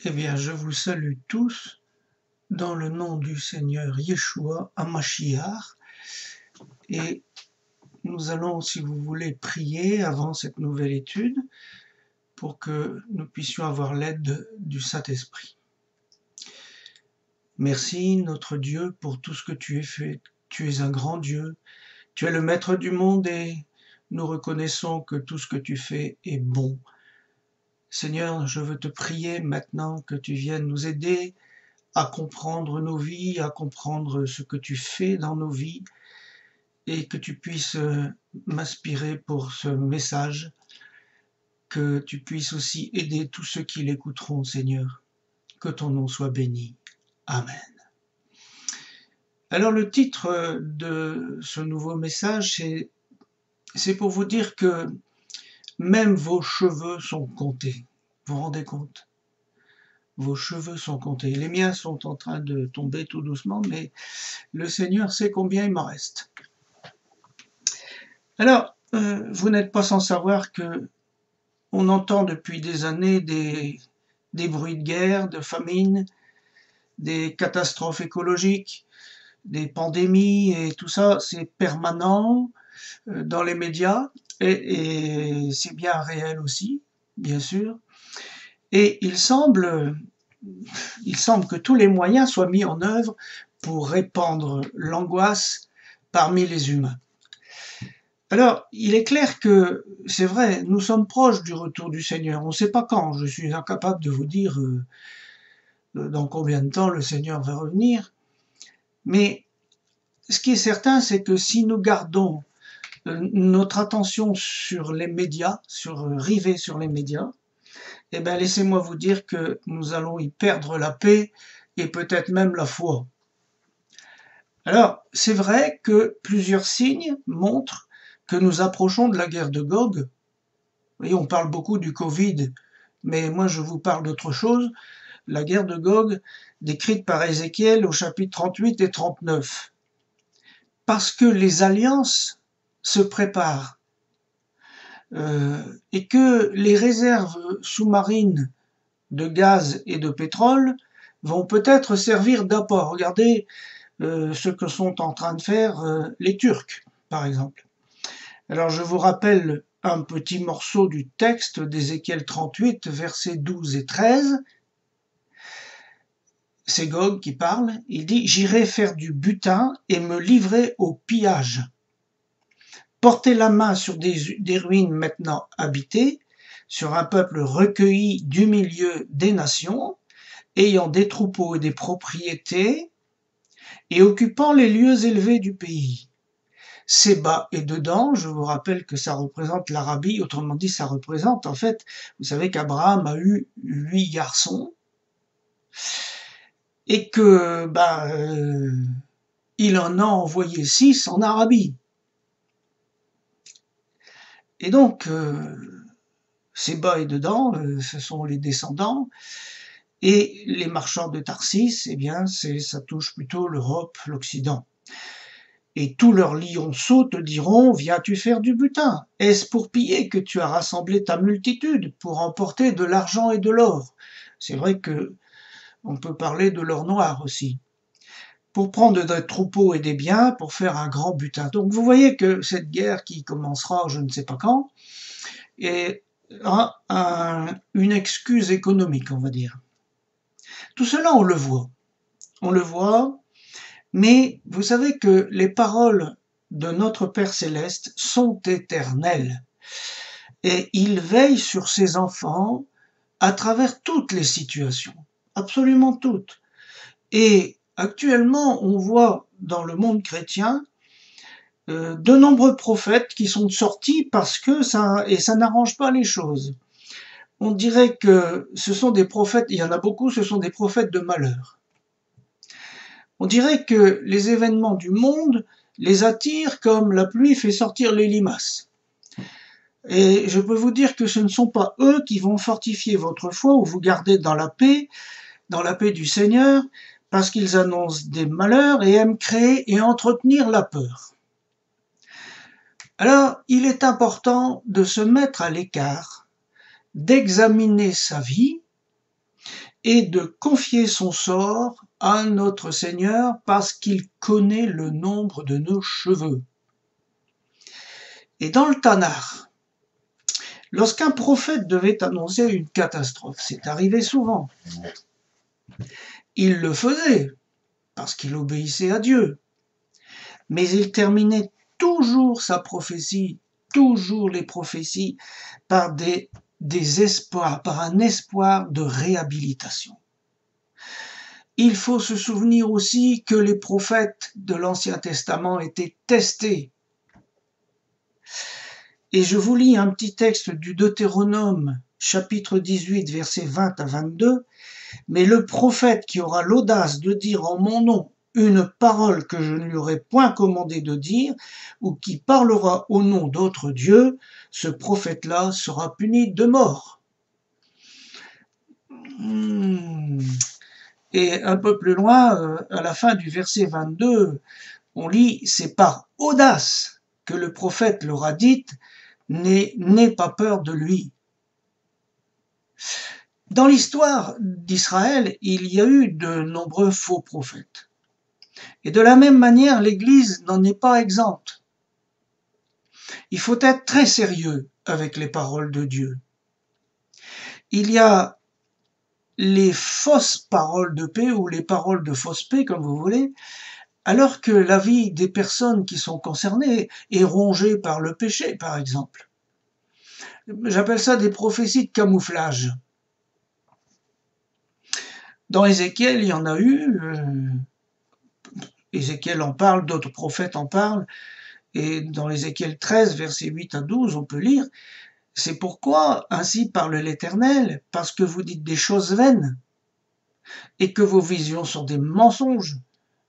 Eh bien, je vous salue tous dans le nom du Seigneur Yeshua HaMashiach et nous allons, si vous voulez, prier avant cette nouvelle étude pour que nous puissions avoir l'aide du Saint-Esprit. Merci, notre Dieu, pour tout ce que tu as fait. Tu es un grand Dieu, tu es le Maître du monde et nous reconnaissons que tout ce que tu fais est bon. Seigneur, je veux te prier maintenant que tu viennes nous aider à comprendre nos vies, à comprendre ce que tu fais dans nos vies et que tu puisses m'inspirer pour ce message, que tu puisses aussi aider tous ceux qui l'écouteront, Seigneur. Que ton nom soit béni. Amen. Alors le titre de ce nouveau message, c'est pour vous dire que même vos cheveux sont comptés. Vous vous rendez compte? Vos cheveux sont comptés. Les miens sont en train de tomber tout doucement, mais le Seigneur sait combien il m'en reste. Alors, vous n'êtes pas sans savoir que on entend depuis des années des bruits de guerre, de famine, des catastrophes écologiques, des pandémies et tout ça, c'est permanent dans les médias et c'est bien réel aussi, bien sûr. Et il semble que tous les moyens soient mis en œuvre pour répandre l'angoisse parmi les humains. Alors, il est clair que, c'est vrai, nous sommes proches du retour du Seigneur. On ne sait pas quand, je suis incapable de vous dire dans combien de temps le Seigneur va revenir. Mais ce qui est certain, c'est que si nous gardons notre attention sur les médias, rivée sur les médias, eh bien laissez-moi vous dire que nous allons y perdre la paix et peut-être même la foi. Alors, c'est vrai que plusieurs signes montrent que nous approchons de la guerre de Gog. Et on parle beaucoup du Covid, mais moi je vous parle d'autre chose, la guerre de Gog, décrite par Ézéchiel au chapitre 38 et 39. Parce que les alliances se préparent et que les réserves sous-marines de gaz et de pétrole vont peut-être servir d'apport. Regardez ce que sont en train de faire les Turcs, par exemple. Alors je vous rappelle un petit morceau du texte d'Ézéchiel 38, versets 12 et 13. C'est Gog qui parle. Il dit « J'irai faire du butin et me livrer au pillage. Porter la main sur des ruines maintenant habitées, sur un peuple recueilli du milieu des nations, ayant des troupeaux et des propriétés, et occupant les lieux élevés du pays. Séba est dedans, je vous rappelle que ça représente l'Arabie, autrement dit ça représente en fait, vous savez qu'Abraham a eu 8 garçons, et que il en a envoyé 6 en Arabie. Et donc, Séba est dedans, ce sont les descendants, et les marchands de Tarsis, eh bien, ça touche plutôt l'Europe, l'Occident. Et tous leurs lionceaux te diront, viens-tu faire du butin? Est-ce pour piller que tu as rassemblé ta multitude, pour emporter de l'argent et de l'or? C'est vrai que on peut parler de l'or noir aussi. Pour prendre des troupeaux et des biens, pour faire un grand butin. Donc vous voyez que cette guerre qui commencera je ne sais pas quand, est une excuse économique, on va dire. Tout cela, on le voit, mais vous savez que les paroles de notre Père Céleste sont éternelles et il veille sur ses enfants à travers toutes les situations, absolument toutes. Et actuellement, on voit dans le monde chrétien de nombreux prophètes qui sont sortis parce que ça n'arrange pas les choses. On dirait que ce sont des prophètes, il y en a beaucoup, ce sont des prophètes de malheur. On dirait que les événements du monde les attirent comme la pluie fait sortir les limaces. Et je peux vous dire que ce ne sont pas eux qui vont fortifier votre foi ou vous garder dans la paix du Seigneur, parce qu'ils annoncent des malheurs et aiment créer et entretenir la peur. Alors, il est important de se mettre à l'écart, d'examiner sa vie et de confier son sort à notre Seigneur parce qu'il connaît le nombre de nos cheveux. Et dans le Tanakh, lorsqu'un prophète devait annoncer une catastrophe, c'est arrivé souvent, il le faisait parce qu'il obéissait à Dieu, mais il terminait toujours sa prophétie, toujours les prophéties, par des espoirs, par un espoir de réhabilitation. Il faut se souvenir aussi que les prophètes de l'Ancien Testament étaient testés. Et je vous lis un petit texte du Deutéronome, chapitre 18, versets 20 à 22. « Mais le prophète qui aura l'audace de dire en mon nom une parole que je ne lui aurai point commandé de dire, ou qui parlera au nom d'autres dieux, ce prophète-là sera puni de mort. » Et un peu plus loin, à la fin du verset 22, on lit « C'est par audace que le prophète leur a dit, n'aie pas peur de lui. » Dans l'histoire d'Israël, il y a eu de nombreux faux prophètes. Et de la même manière, l'Église n'en est pas exempte. Il faut être très sérieux avec les paroles de Dieu. Il y a les fausses paroles de paix ou les paroles de fausse paix, comme vous voulez, alors que la vie des personnes qui sont concernées est rongée par le péché, par exemple. J'appelle ça des prophéties de camouflage. Dans Ézéchiel, il y en a eu, Ézéchiel en parle, d'autres prophètes en parlent, et dans Ézéchiel 13, versets 8 à 12, on peut lire « C'est pourquoi ainsi parle l'Éternel, parce que vous dites des choses vaines, et que vos visions sont des mensonges.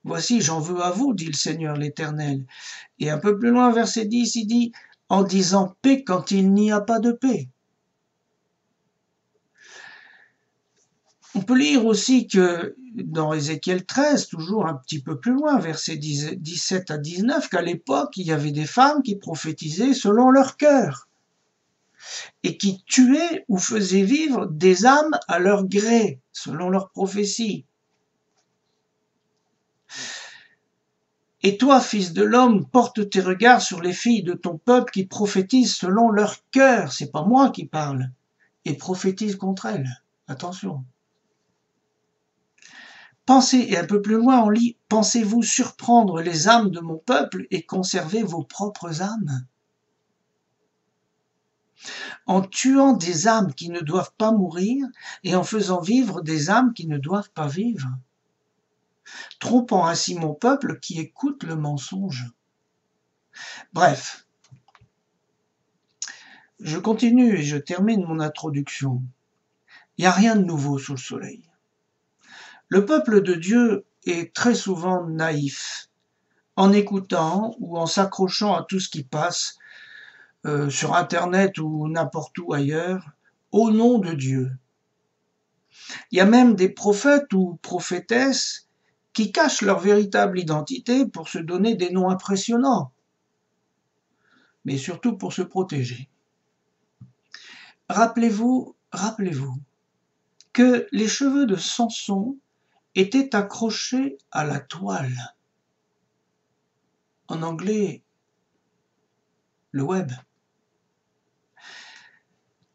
Voici, j'en veux à vous, dit le Seigneur l'Éternel. » Et un peu plus loin, verset 10, il dit « En disant paix quand il n'y a pas de paix. » On peut lire aussi que dans Ézéchiel 13, toujours un petit peu plus loin, versets 17 à 19, qu'à l'époque, il y avait des femmes qui prophétisaient selon leur cœur et qui tuaient ou faisaient vivre des âmes à leur gré, selon leur prophétie. Et toi, fils de l'homme, porte tes regards sur les filles de ton peuple qui prophétisent selon leur cœur, c'est pas moi qui parle, et prophétise contre elles. Attention. Pensez, et un peu plus loin on lit, pensez-vous surprendre les âmes de mon peuple et conserver vos propres âmes? En tuant des âmes qui ne doivent pas mourir et en faisant vivre des âmes qui ne doivent pas vivre, trompant ainsi mon peuple qui écoute le mensonge. Bref, je continue et je termine mon introduction. Il n'y a rien de nouveau sous le soleil. Le peuple de Dieu est très souvent naïf, en écoutant ou en s'accrochant à tout ce qui passe sur Internet ou n'importe où ailleurs, au nom de Dieu. Il y a même des prophètes ou prophétesses qui cachent leur véritable identité pour se donner des noms impressionnants, mais surtout pour se protéger. Rappelez-vous que les cheveux de Samson étaient accrochés à la toile. En anglais, le web.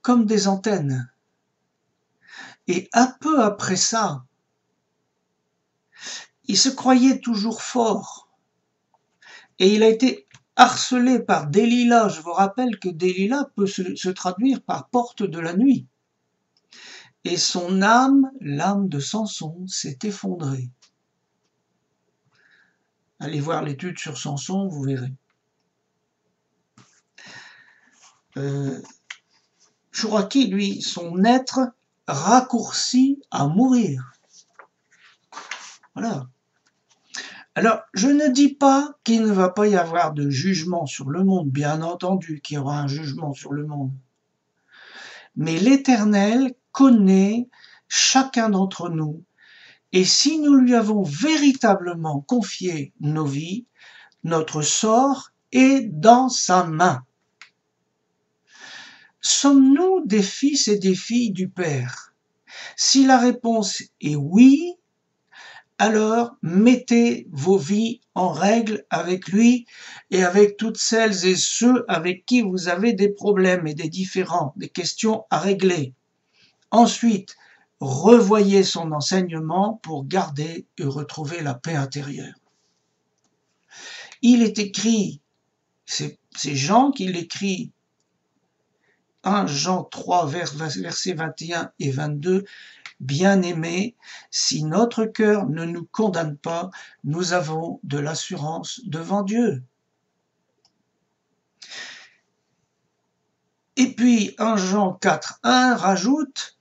Comme des antennes. Et un peu après ça, il se croyait toujours fort. Et il a été harcelé par Delilah. Je vous rappelle que Delilah peut se traduire par porte de la nuit. Et son âme, l'âme de Samson, s'est effondrée. Allez voir l'étude sur Samson, vous verrez. Chouraki, lui, son être raccourci à mourir. Voilà. Alors, je ne dis pas qu'il ne va pas y avoir de jugement sur le monde, bien entendu qu'il y aura un jugement sur le monde. Mais l'Éternel connaît chacun d'entre nous, et si nous lui avons véritablement confié nos vies, notre sort est dans sa main. Sommes-nous des fils et des filles du Père? Si la réponse est oui, alors mettez vos vies en règle avec lui et avec toutes celles et ceux avec qui vous avez des problèmes et des différends, des questions à régler. Ensuite, revoyez son enseignement pour garder et retrouver la paix intérieure. Il est écrit, c'est Jean qui l'écrit, 1 Jean 3, versets 21 et 22, Bien-aimés, si notre cœur ne nous condamne pas, nous avons de l'assurance devant Dieu. Et puis 1 Jean 4, 1 rajoute,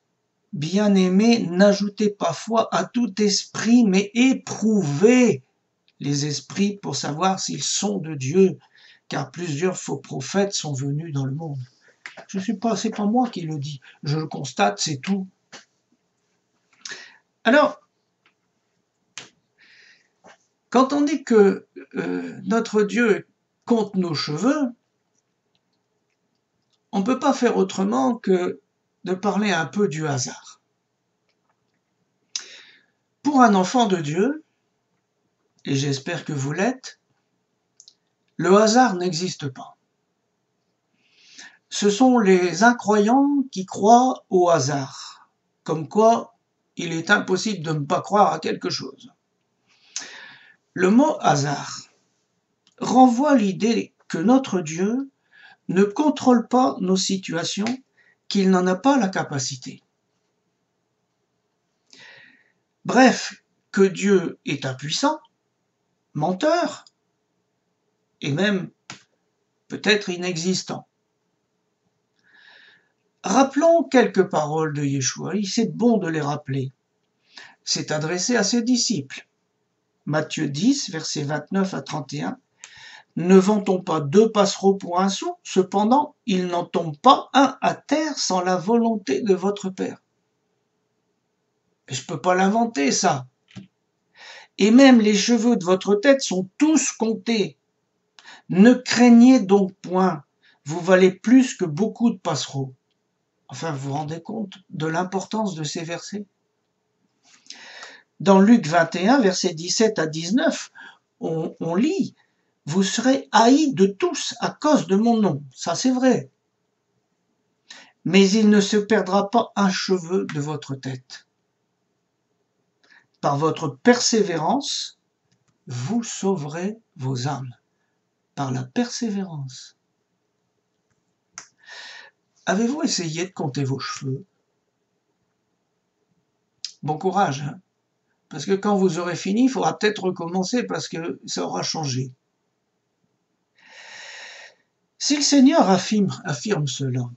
Bien-aimés, n'ajoutez pas foi à tout esprit, mais éprouvez les esprits pour savoir s'ils sont de Dieu, car plusieurs faux prophètes sont venus dans le monde. C'est pas moi qui le dis, je le constate, c'est tout. Alors, quand on dit que notre Dieu compte nos cheveux, on ne peut pas faire autrement que de parler un peu du hasard. Pour un enfant de Dieu, et j'espère que vous l'êtes, le hasard n'existe pas. Ce sont les incroyants qui croient au hasard, comme quoi il est impossible de ne pas croire à quelque chose. Le mot hasard renvoie l'idée que notre Dieu ne contrôle pas nos situations, qu'il n'en a pas la capacité. Bref, que Dieu est impuissant, menteur, et même peut-être inexistant. Rappelons quelques paroles de Yeshua, c'est bon de les rappeler. C'est adressé à ses disciples. Matthieu 10, versets 29 à 31. Ne vend-on pas 2 passereaux pour un sou? Cependant, il n'en tombe pas un à terre sans la volonté de votre Père. Je peux pas l'inventer, ça. Et même les cheveux de votre tête sont tous comptés. Ne craignez donc point, vous valez plus que beaucoup de passereaux. Enfin, vous vous rendez compte de l'importance de ces versets? Dans Luc 21, versets 17 à 19, on lit « Vous serez haïs de tous à cause de mon nom ». Ça, c'est vrai. Mais il ne se perdra pas un cheveu de votre tête. Par votre persévérance, vous sauverez vos âmes. Par la persévérance. Avez-vous essayé de compter vos cheveux? Bon courage, hein? Parce que quand vous aurez fini, il faudra peut-être recommencer parce que ça aura changé. Si le Seigneur affirme cela,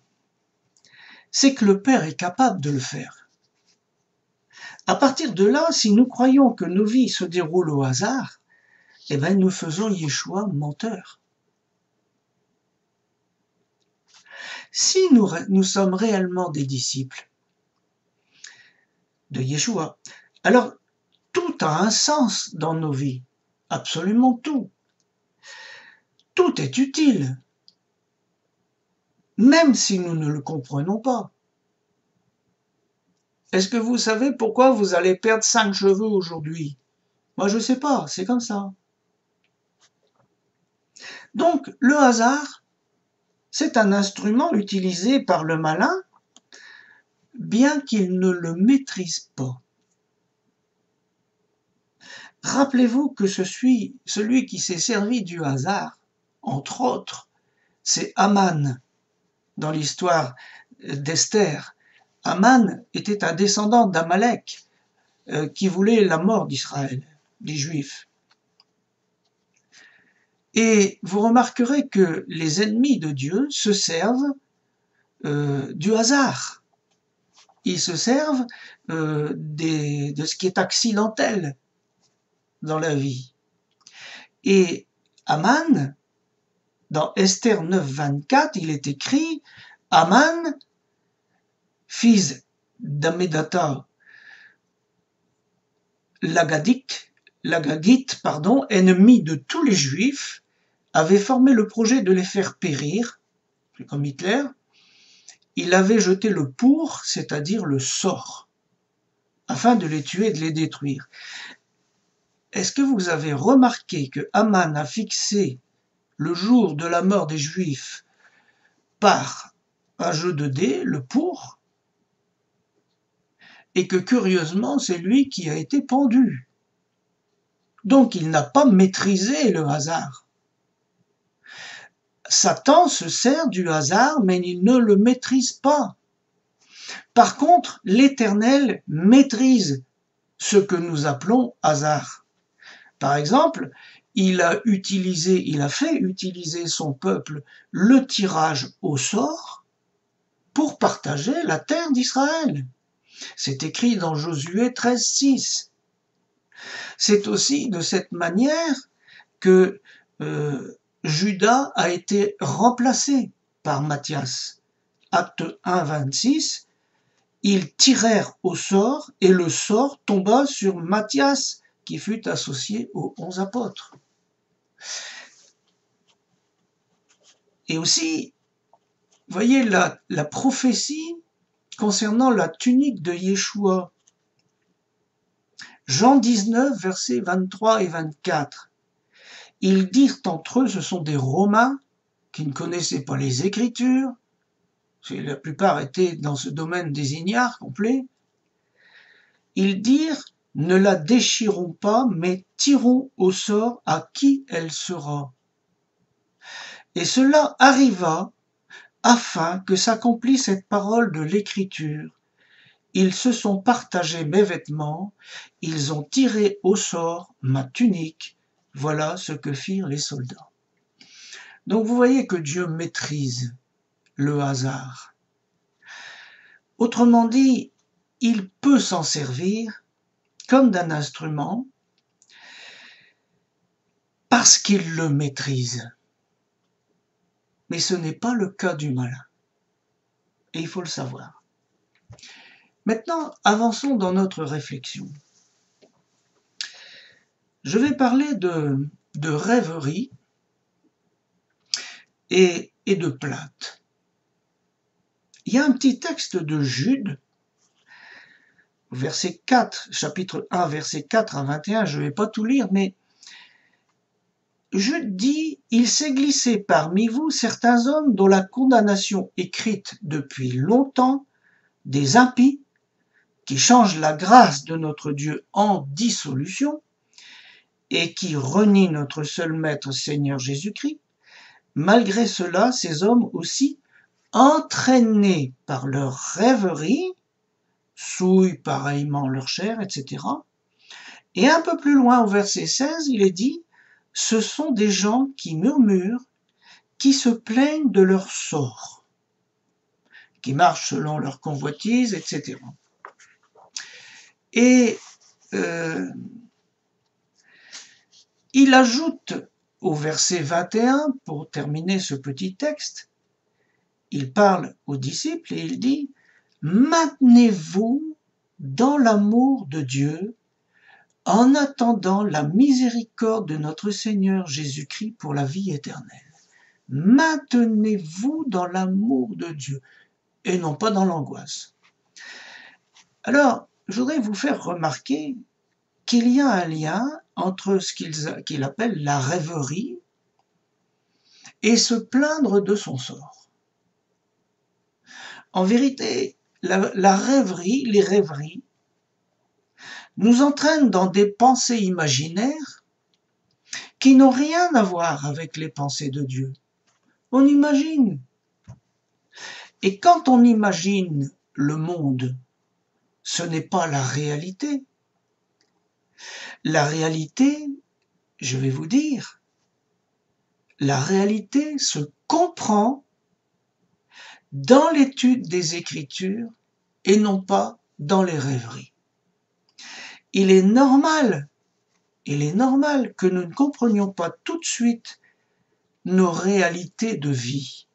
c'est que le Père est capable de le faire. À partir de là, si nous croyons que nos vies se déroulent au hasard, eh bien nous faisons Yeshua menteur. Si nous sommes réellement des disciples de Yeshua, alors tout a un sens dans nos vies, absolument tout. Tout est utile, même si nous ne le comprenons pas. Est-ce que vous savez pourquoi vous allez perdre 5 cheveux aujourd'hui? Moi, je ne sais pas, c'est comme ça. Donc, le hasard, c'est un instrument utilisé par le malin, bien qu'il ne le maîtrise pas. Rappelez-vous que celui qui s'est servi du hasard, entre autres, c'est Haman, dans l'histoire d'Esther. Haman était un descendant d'Amalek qui voulait la mort d'Israël, des Juifs. Et vous remarquerez que les ennemis de Dieu se servent du hasard. Ils se servent de ce qui est accidentel dans la vie. Et Haman, dans Esther 9, 24, il est écrit « Haman, fils d'Ammédatha, l'Agagite, ennemi de tous les Juifs, avait formé le projet de les faire périr, comme Hitler. Il avait jeté le pour, c'est-à-dire le sort, afin de les tuer et de les détruire. Est-ce que vous avez remarqué que Haman a fixé le jour de la mort des Juifs par un jeu de dés, le pour, et que curieusement, c'est lui qui a été pendu. Donc il n'a pas maîtrisé le hasard. Satan se sert du hasard, mais il ne le maîtrise pas. Par contre, l'Éternel maîtrise ce que nous appelons hasard. Par exemple, il a fait utiliser son peuple le tirage au sort pour partager la terre d'Israël. C'est écrit dans Josué 13,6. C'est aussi de cette manière que Judas a été remplacé par Matthias. Acte 1, 26, ils tirèrent au sort et le sort tomba sur Matthias, qui fut associé aux 11 apôtres. Et aussi, voyez la prophétie concernant la tunique de Yeshua. Jean 19, versets 23 et 24. Ils dirent entre eux, ce sont des Romains qui ne connaissaient pas les Écritures, la plupart étaient dans ce domaine des ignares complets. Ils dirent, ne la déchirons pas, mais tirons au sort à qui elle sera. Et cela arriva afin que s'accomplisse cette parole de l'Écriture. Ils se sont partagés mes vêtements, ils ont tiré au sort ma tunique. Voilà ce que firent les soldats. Donc vous voyez que Dieu maîtrise le hasard. Autrement dit, il peut s'en servir comme d'un instrument parce qu'il le maîtrise. Mais ce n'est pas le cas du malin. Et il faut le savoir. Maintenant, avançons dans notre réflexion. Je vais parler de rêverie et de plainte. Il y a un petit texte de Jude, verset 4, chapitre 1, verset 4 à 21, je ne vais pas tout lire, mais Jude dit, « Il s'est glissé parmi vous certains hommes dont la condamnation écrite depuis longtemps, des impies, qui changent la grâce de notre Dieu en dissolution, et qui renient notre seul Maître Seigneur Jésus-Christ. Malgré cela, ces hommes aussi, entraînés par leur rêverie, souillent pareillement leur chair, etc. » Et un peu plus loin, au verset 16, il est dit, « Ce sont des gens qui murmurent, qui se plaignent de leur sort, qui marchent selon leur convoitise, etc. » Et il ajoute au verset 21, pour terminer ce petit texte, il parle aux disciples et il dit « Maintenez-vous dans l'amour de Dieu en attendant la miséricorde de notre Seigneur Jésus-Christ pour la vie éternelle. » Maintenez-vous dans l'amour de Dieu et non pas dans l'angoisse. Alors, je voudrais vous faire remarquer qu'il y a un lien entre ce qu'il appelle la rêverie et se plaindre de son sort. En vérité, la rêverie, les rêveries, nous entraînent dans des pensées imaginaires qui n'ont rien à voir avec les pensées de Dieu. On imagine. Et quand on imagine le monde, ce n'est pas la réalité. La réalité, je vais vous dire, la réalité se comprend dans l'étude des Écritures et non pas dans les rêveries. Il est normal que nous ne comprenions pas tout de suite nos réalités de vie.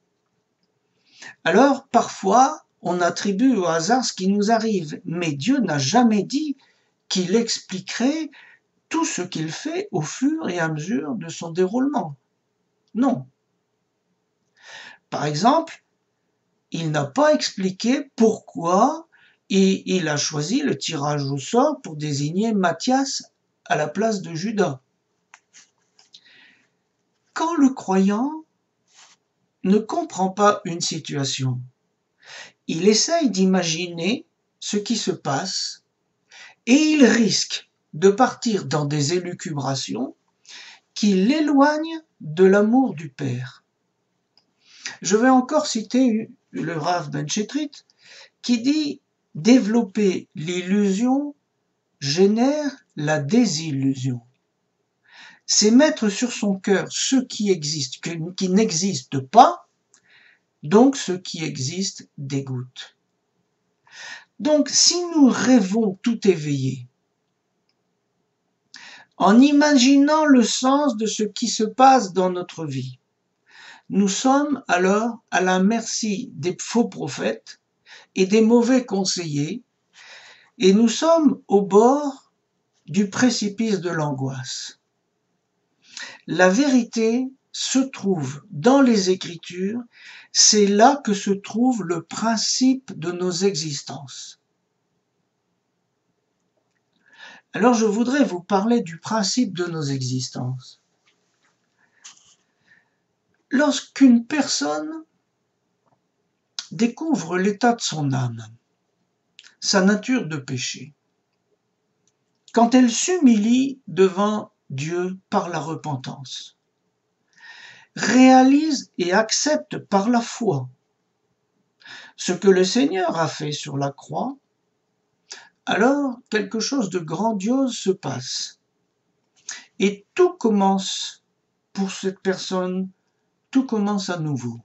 Alors, parfois, on attribue au hasard ce qui nous arrive, mais Dieu n'a jamais dit qu'il expliquerait tout ce qu'il fait au fur et à mesure de son déroulement. Non. Par exemple, il n'a pas expliqué pourquoi Et il a choisi le tirage au sort pour désigner Matthias à la place de Judas. Quand le croyant ne comprend pas une situation, il essaye d'imaginer ce qui se passe et il risque de partir dans des élucubrations qui l'éloignent de l'amour du Père. Je vais encore citer le Rav Ben Shetrit qui dit « Développer l'illusion génère la désillusion ». C'est mettre sur son cœur ce qui existe, qui n'existe pas, donc ce qui existe dégoûte. Donc si nous rêvons tout éveillés, en imaginant le sens de ce qui se passe dans notre vie, nous sommes alors à la merci des faux prophètes et des mauvais conseillers, et nous sommes au bord du précipice de l'angoisse. La vérité se trouve dans les Écritures, c'est là que se trouve le principe de nos existences. Alors je voudrais vous parler du principe de nos existences. Lorsqu'une personne découvre l'état de son âme, sa nature de péché, quand elle s'humilie devant Dieu par la repentance, réalise et accepte par la foi ce que le Seigneur a fait sur la croix, alors quelque chose de grandiose se passe. Et tout commence pour cette personne, tout commence à nouveau.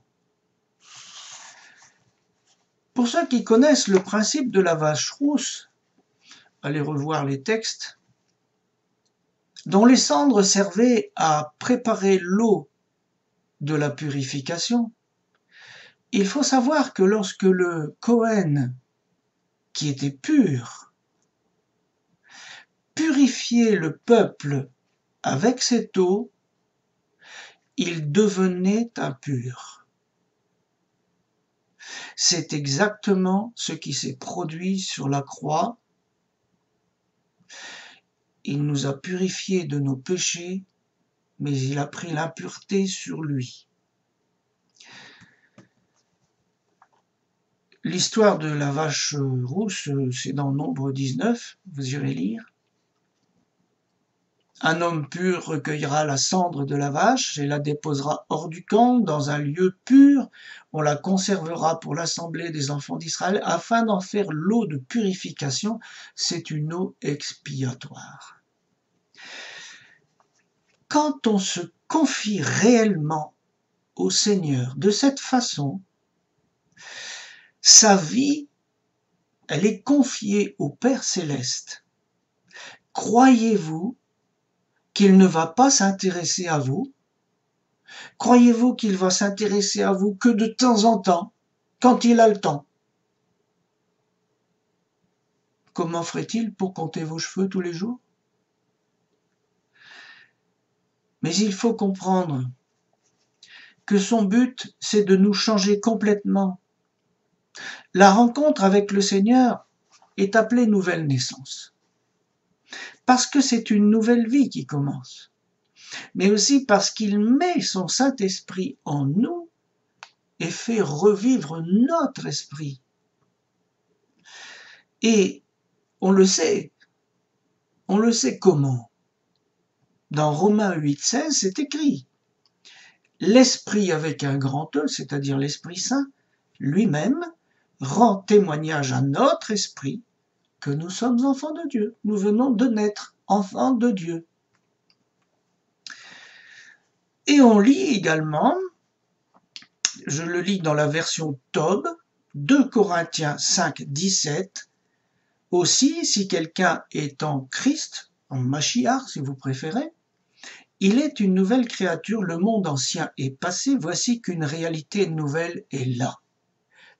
Pour ceux qui connaissent le principe de la vache rousse, allez revoir les textes, dont les cendres servaient à préparer l'eau de la purification, il faut savoir que lorsque le Kohen, qui était pur, purifiait le peuple avec cette eau, il devenait impur. C'est exactement ce qui s'est produit sur la croix. Il nous a purifiés de nos péchés, mais il a pris l'impureté sur lui. L'histoire de la vache rousse, c'est dans Nombre 19, vous irez lire. Un homme pur recueillera la cendre de la vache et la déposera hors du camp, dans un lieu pur. On la conservera pour l'assemblée des enfants d'Israël, afin d'en faire l'eau de purification. C'est une eau expiatoire. Quand on se confie réellement au Seigneur de cette façon, sa vie, elle est confiée au Père Céleste. Croyez-vous qu'il ne va pas s'intéresser à vous? Croyez-vous qu'il va s'intéresser à vous que de temps en temps, quand il a le temps? Comment ferait-il pour compter vos cheveux tous les jours? Mais il faut comprendre que son but, c'est de nous changer complètement. La rencontre avec le Seigneur est appelée nouvelle naissance. Parce que c'est une nouvelle vie qui commence. Mais aussi parce qu'il met son Saint-Esprit en nous et fait revivre notre esprit. Et on le sait comment. Dans Romains 8,16, c'est écrit « L'Esprit avec un grand E, c'est-à-dire l'Esprit Saint, lui-même, rend témoignage à notre esprit que nous sommes enfants de Dieu. Nous venons de naître enfants de Dieu. » Et on lit également, je le lis dans la version Tob, 2 Corinthiens 5, 17, « Aussi, si quelqu'un est en Christ, en Machiach si vous préférez, il est une nouvelle créature, le monde ancien est passé, voici qu'une réalité nouvelle est là. »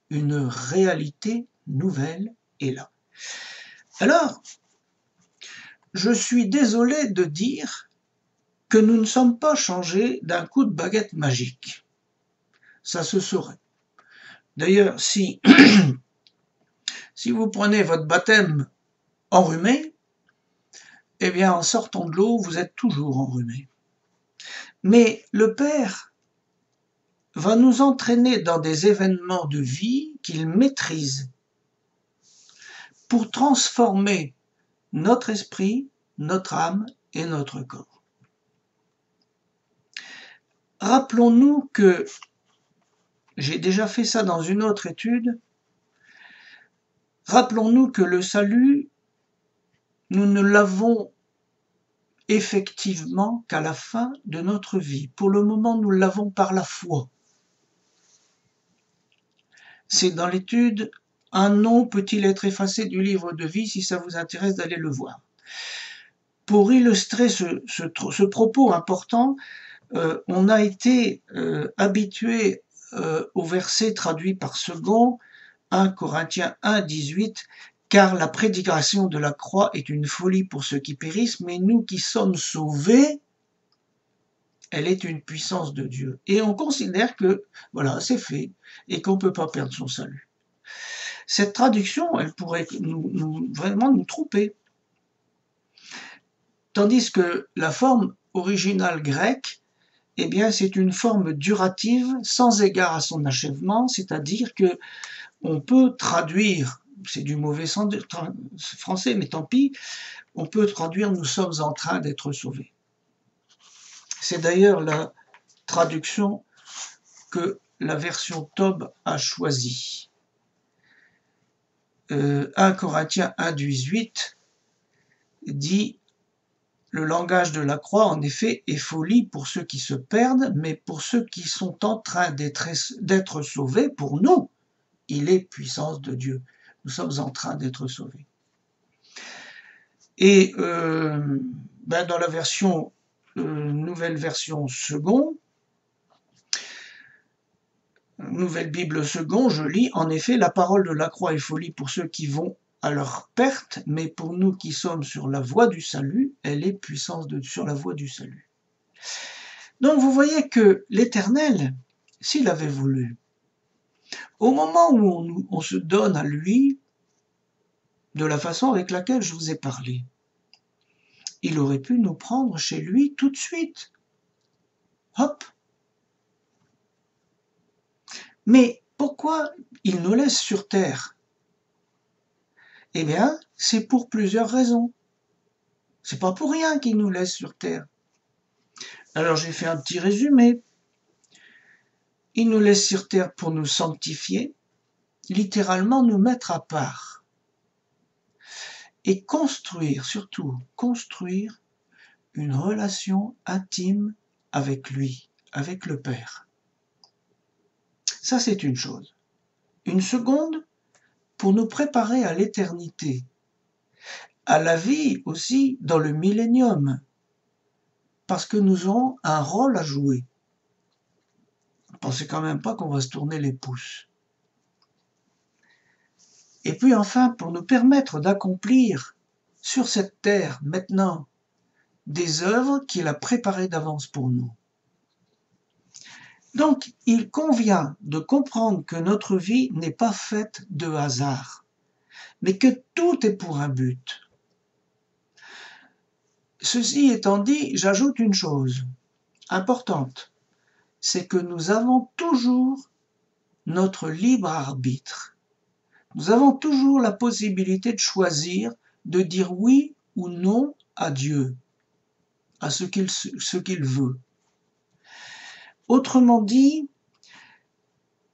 Une réalité nouvelle est là. Alors, je suis désolé de dire que nous ne sommes pas changés d'un coup de baguette magique. Ça se saurait. D'ailleurs, si Si vous prenez votre baptême enrhumé, eh bien, en sortant de l'eau, vous êtes toujours enrhumé. Mais le Père va nous entraîner dans des événements de vie qu'il maîtrise pour transformer notre esprit, notre âme et notre corps. Rappelons-nous que, j'ai déjà fait ça dans une autre étude, rappelons-nous que le salut, nous ne l'avons effectivement qu'à la fin de notre vie. Pour le moment, nous l'avons par la foi. C'est dans l'étude « Un nom peut-il être effacé du livre de vie ?» Si ça vous intéresse d'aller le voir. Pour illustrer ce propos important, on a été habitué au verset traduit par Second, 1 Corinthiens 1, 18, « Car la prédication de la croix est une folie pour ceux qui périssent, mais nous qui sommes sauvés, elle est une puissance de Dieu. » Et on considère que, voilà, c'est fait, et qu'on ne peut pas perdre son salut. Cette traduction, elle pourrait vraiment nous tromper. Tandis que la forme originale grecque, eh bien, c'est une forme durative sans égard à son achèvement, c'est-à-dire que on peut traduire, c'est du mauvais sens français, mais tant pis, on peut traduire « nous sommes en train d'être sauvés ». C'est d'ailleurs la traduction que la version Tob a choisie. 1 Corinthiens 1, 18 dit « Le langage de la croix, en effet, est folie pour ceux qui se perdent, mais pour ceux qui sont en train d'être sauvés, pour nous, il est puissance de Dieu. » Nous sommes en train d'être sauvés. Et dans la version, nouvelle version Second, Nouvelle Bible Second, je lis « En effet, la parole de la croix est folie pour ceux qui vont à leur perte, mais pour nous qui sommes sur la voie du salut, elle est puissance sur la voie du salut. » Donc vous voyez que l'Éternel, s'il avait voulu, au moment où on se donne à lui, de la façon avec laquelle je vous ai parlé, il aurait pu nous prendre chez lui tout de suite. Hop. Mais pourquoi il nous laisse sur terre? Eh bien, c'est pour plusieurs raisons. C'est pas pour rien qu'il nous laisse sur terre. Alors j'ai fait un petit résumé. Il nous laisse sur terre pour nous sanctifier, littéralement nous mettre à part. Et construire, surtout, construire une relation intime avec lui, avec le Père. Ça, c'est une chose. Une seconde, pour nous préparer à l'éternité, à la vie aussi dans le millénium, parce que nous aurons un rôle à jouer. Ne pensez quand même pas qu'on va se tourner les pouces. Et puis enfin, pour nous permettre d'accomplir sur cette terre, maintenant, des œuvres qu'il a préparées d'avance pour nous. Donc, il convient de comprendre que notre vie n'est pas faite de hasard, mais que tout est pour un but. Ceci étant dit, j'ajoute une chose importante, c'est que nous avons toujours notre libre arbitre. Nous avons toujours la possibilité de choisir, de dire oui ou non à Dieu, à ce qu'il veut. Autrement dit,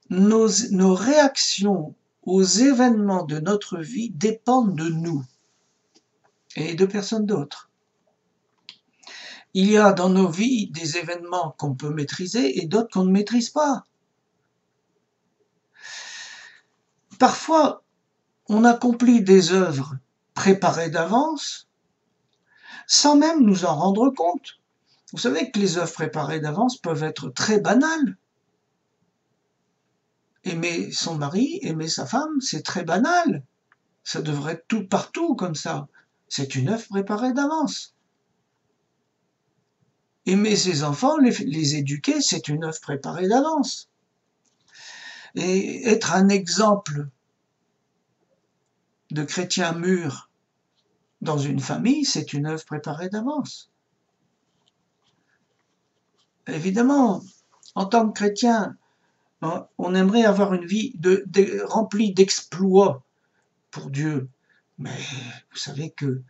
nos réactions aux événements de notre vie dépendent de nous et de personne d'autre. Il y a dans nos vies des événements qu'on peut maîtriser et d'autres qu'on ne maîtrise pas. Parfois, on accomplit des œuvres préparées d'avance sans même nous en rendre compte. Vous savez que les œuvres préparées d'avance peuvent être très banales. Aimer son mari, aimer sa femme, c'est très banal. Ça devrait être tout partout comme ça. C'est une œuvre préparée d'avance. Aimer ses enfants, les éduquer, c'est une œuvre préparée d'avance. Et être un exemple de chrétiens mûrs dans une famille, c'est une œuvre préparée d'avance. Évidemment, en tant que chrétien, on aimerait avoir une vie remplie d'exploits pour Dieu. Mais vous savez que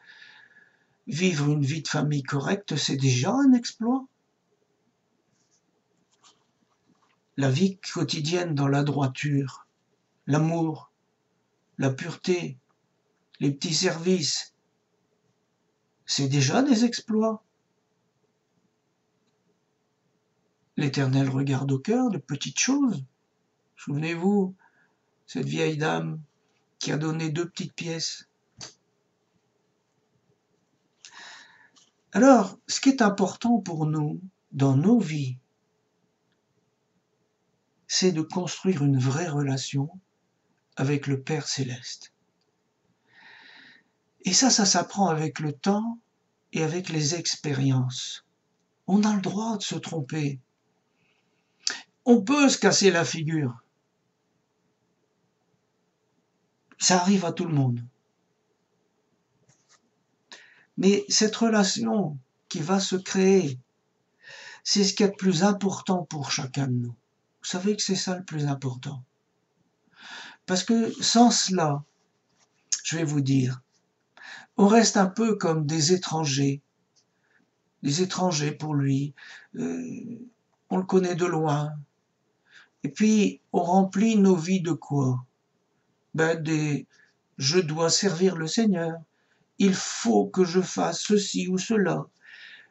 vivre une vie de famille correcte, c'est déjà un exploit. La vie quotidienne dans la droiture, l'amour, la pureté, les petits services, c'est déjà des exploits. L'Éternel regarde au cœur de petites choses. Souvenez-vous, cette vieille dame qui a donné 2 petites pièces. Alors, ce qui est important pour nous, dans nos vies, c'est de construire une vraie relation avec le Père Céleste. Et ça s'apprend avec le temps et avec les expériences. On a le droit de se tromper. On peut se casser la figure. Ça arrive à tout le monde. Mais cette relation qui va se créer, c'est ce qui est le plus important pour chacun de nous. Vous savez que c'est ça le plus important. Parce que sans cela, je vais vous dire, on reste un peu comme des étrangers pour lui. On le connaît de loin. Et puis, on remplit nos vies de quoi? Je dois servir le Seigneur. Il faut que je fasse ceci ou cela.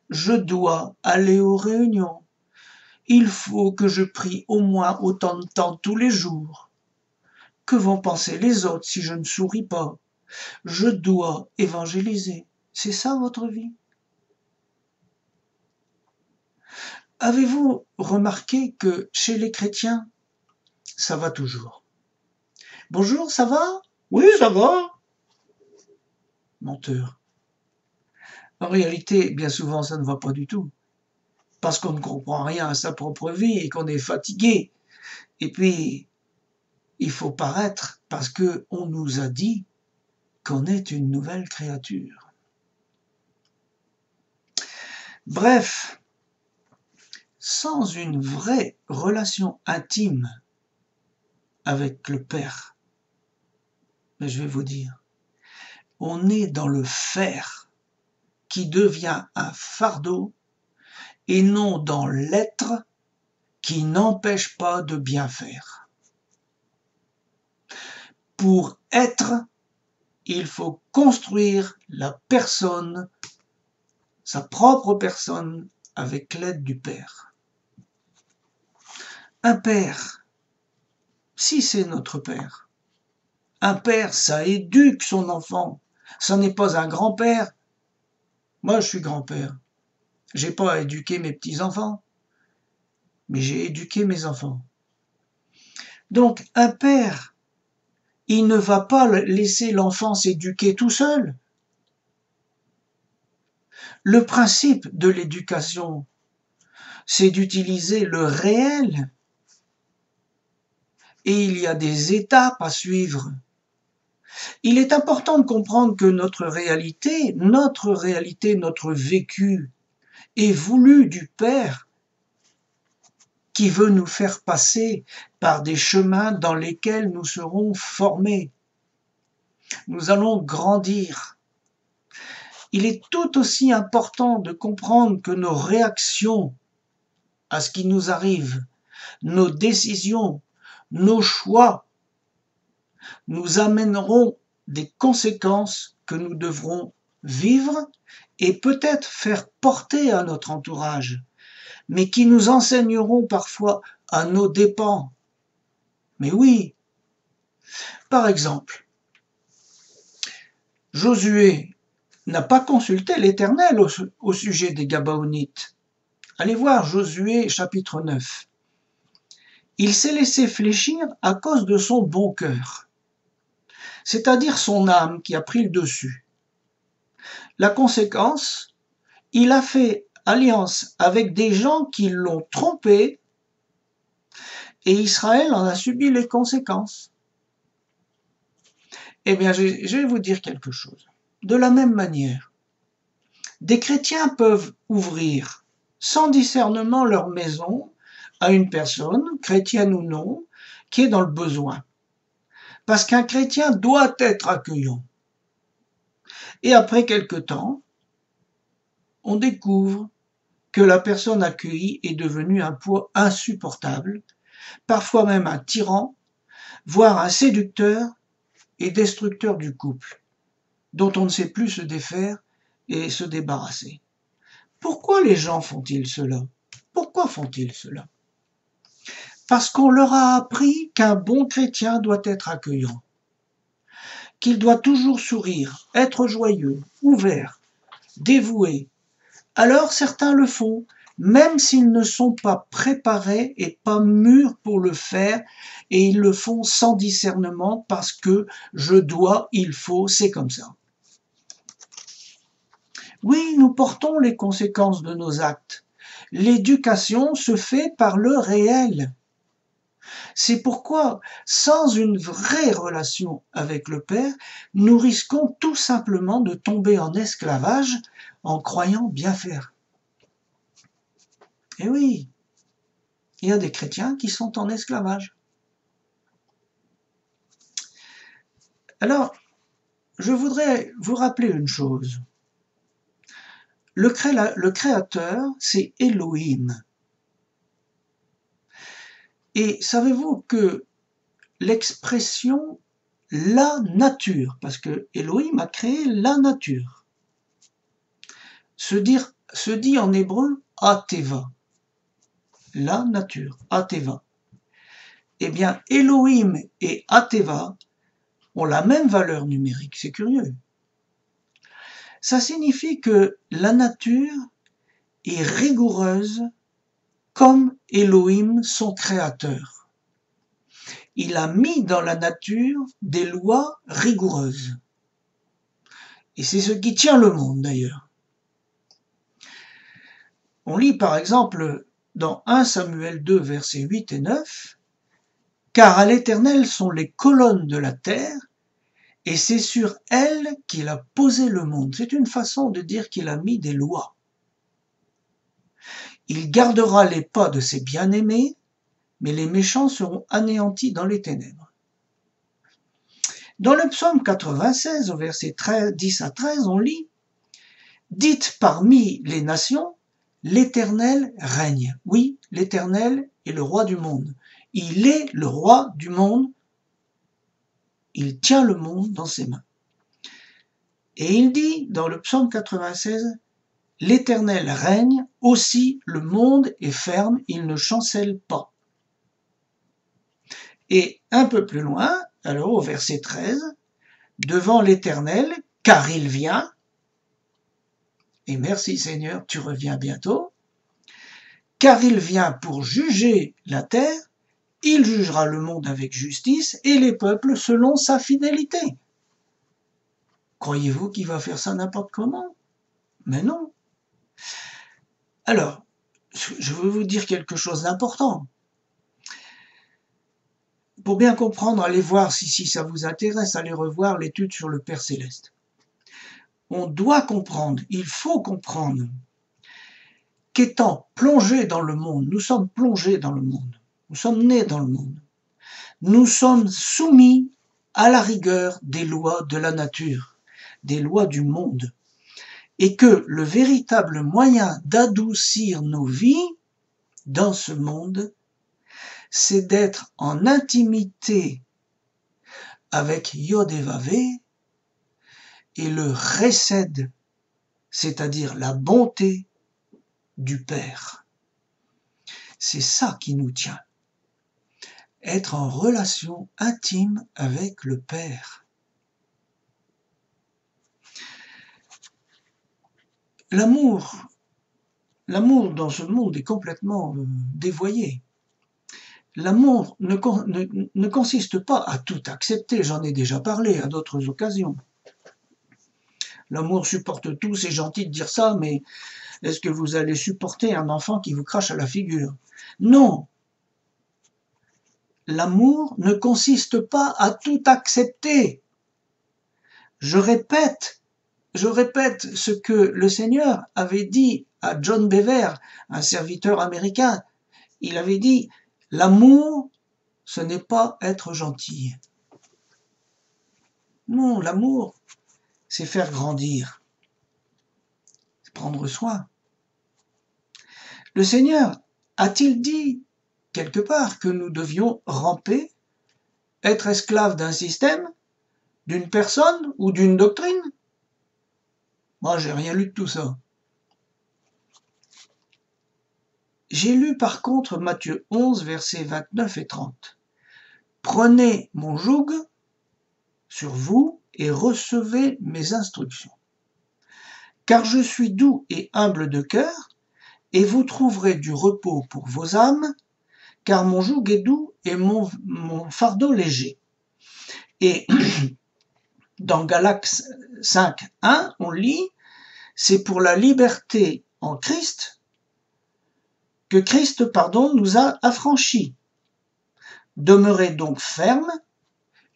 Je dois aller aux réunions. Il faut que je prie au moins autant de temps tous les jours. Que vont penser les autres si je ne souris pas? Je dois évangéliser. C'est ça votre vie? Avez-vous remarqué que chez les chrétiens, ça va toujours? Bonjour, ça va? Oui, ça va. Menteur. En réalité, bien souvent, ça ne va pas du tout. Parce qu'on ne comprend rien à sa propre vie et qu'on est fatigué. Et puis, il faut paraître parce qu'on nous a dit qu'on est une nouvelle créature. Bref, sans une vraie relation intime avec le Père, mais je vais vous dire, on est dans le faire qui devient un fardeau et non dans l'être qui n'empêche pas de bien faire. Pour être, il faut construire la personne, sa propre personne, avec l'aide du Père. Un père, si c'est notre père, un père, ça éduque son enfant. Ça n'est pas un grand-père. Moi, je suis grand-père. J'ai pas éduqué mes petits-enfants, mais j'ai éduqué mes enfants. Donc, un père, il ne va pas laisser l'enfant s'éduquer tout seul. Le principe de l'éducation, c'est d'utiliser le réel. Et il y a des étapes à suivre. Il est important de comprendre que notre réalité, notre vécu, est voulu du Père qui veut nous faire passer par des chemins dans lesquels nous serons formés. Nous allons grandir. Il est tout aussi important de comprendre que nos réactions à ce qui nous arrive, nos décisions, nos choix, nous amèneront des conséquences que nous devrons vivre et peut-être faire porter à notre entourage, mais qui nous enseigneront parfois à nos dépens. Mais oui, par exemple, Josué n'a pas consulté l'Éternel au sujet des Gabaonites. Allez voir Josué chapitre 9. Il s'est laissé fléchir à cause de son bon cœur, c'est-à-dire son âme qui a pris le dessus. La conséquence, il a fait alliance avec des gens qui l'ont trompé et Israël en a subi les conséquences. Eh bien, je vais vous dire quelque chose. De la même manière, des chrétiens peuvent ouvrir sans discernement leur maison à une personne, chrétienne ou non, qui est dans le besoin. Parce qu'un chrétien doit être accueillant. Et après quelque temps, on découvre que la personne accueillie est devenue un poids insupportable, parfois même un tyran, voire un séducteur et destructeur du couple, dont on ne sait plus se défaire et se débarrasser. Pourquoi les gens font-ils cela? Pourquoi font-ils cela? Parce qu'on leur a appris qu'un bon chrétien doit être accueillant, qu'il doit toujours sourire, être joyeux, ouvert, dévoué. Alors certains le font, même s'ils ne sont pas préparés et pas mûrs pour le faire, et ils le font sans discernement parce que je dois, il faut, c'est comme ça. Oui, nous portons les conséquences de nos actes. L'éducation se fait par le réel. C'est pourquoi, sans une vraie relation avec le Père, nous risquons tout simplement de tomber en esclavage en croyant bien faire. Et oui, il y a des chrétiens qui sont en esclavage. Alors, je voudrais vous rappeler une chose. Le Créateur, c'est Elohim. Et savez-vous que l'expression la nature, parce que Elohim a créé la nature, se dit en hébreu Ateva, la nature, Ateva. Eh bien, Elohim et Ateva ont la même valeur numérique, c'est curieux. Ça signifie que la nature est rigoureuse comme Elohim, son créateur. Il a mis dans la nature des lois rigoureuses. Et c'est ce qui tient le monde d'ailleurs. On lit par exemple dans 1 Samuel 2, versets 8 et 9, « Car à l'Éternel sont les colonnes de la terre, et c'est sur elles qu'il a posé le monde. » C'est une façon de dire qu'il a mis des lois. Il gardera les pas de ses bien-aimés, mais les méchants seront anéantis dans les ténèbres. Dans le psaume 96, au verset 10 à 13, on lit « Dites parmi les nations, l'Éternel règne. » Oui, l'Éternel est le roi du monde. Il est le roi du monde. Il tient le monde dans ses mains. Et il dit dans le psaume 96, « L'Éternel règne, aussi le monde est ferme, il ne chancelle pas. » Et un peu plus loin, alors au verset 13, « Devant l'Éternel, car il vient, et merci Seigneur, tu reviens bientôt, car il vient pour juger la terre, il jugera le monde avec justice et les peuples selon sa fidélité. » Croyez-vous qu'il va faire ça n'importe comment? Mais non. Alors, je veux vous dire quelque chose d'important. Pour bien comprendre, allez voir si ça vous intéresse, allez revoir l'étude sur le Père Céleste. On doit comprendre, il faut comprendre qu'étant plongés dans le monde, nous sommes plongés dans le monde, nous sommes nés dans le monde, nous sommes soumis à la rigueur des lois de la nature, des lois du monde, et que le véritable moyen d'adoucir nos vies dans ce monde, c'est d'être en intimité avec Yod et Vavé et le Chesed, c'est-à-dire la bonté du Père. C'est ça qui nous tient. Être en relation intime avec le Père. L'amour dans ce monde est complètement dévoyé. L'amour ne consiste pas à tout accepter, j'en ai déjà parlé à d'autres occasions. L'amour supporte tout, c'est gentil de dire ça, mais est-ce que vous allez supporter un enfant qui vous crache à la figure? Non. L'amour ne consiste pas à tout accepter. Je répète ce que le Seigneur avait dit à John Bever, un serviteur américain. Il avait dit, l'amour, ce n'est pas être gentil. Non, l'amour, c'est faire grandir, c'est prendre soin. Le Seigneur a-t-il dit quelque part que nous devions ramper, être esclaves d'un système, d'une personne ou d'une doctrine? Moi, j'ai rien lu de tout ça. J'ai lu par contre Matthieu 11, versets 29 et 30. Prenez mon joug sur vous et recevez mes instructions. Car je suis doux et humble de cœur, et vous trouverez du repos pour vos âmes, car mon joug est doux et mon fardeau léger. Et dans Galates 5, 1, on lit, c'est pour la liberté en Christ que Christ, nous a affranchis. Demeurez donc fermes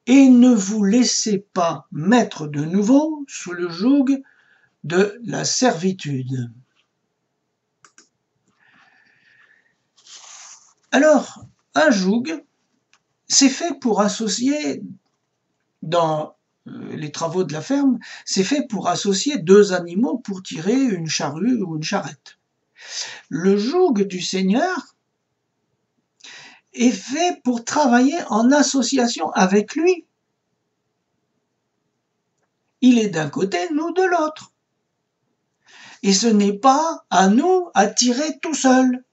et ne vous laissez pas mettre de nouveau sous le joug de la servitude. Alors, un joug, c'est fait pour associer, dans les travaux de la ferme, c'est fait pour associer deux animaux pour tirer une charrue ou une charrette. Le joug du Seigneur est fait pour travailler en association avec lui. Il est d'un côté, nous de l'autre. Et ce n'est pas à nous à tirer tout seul.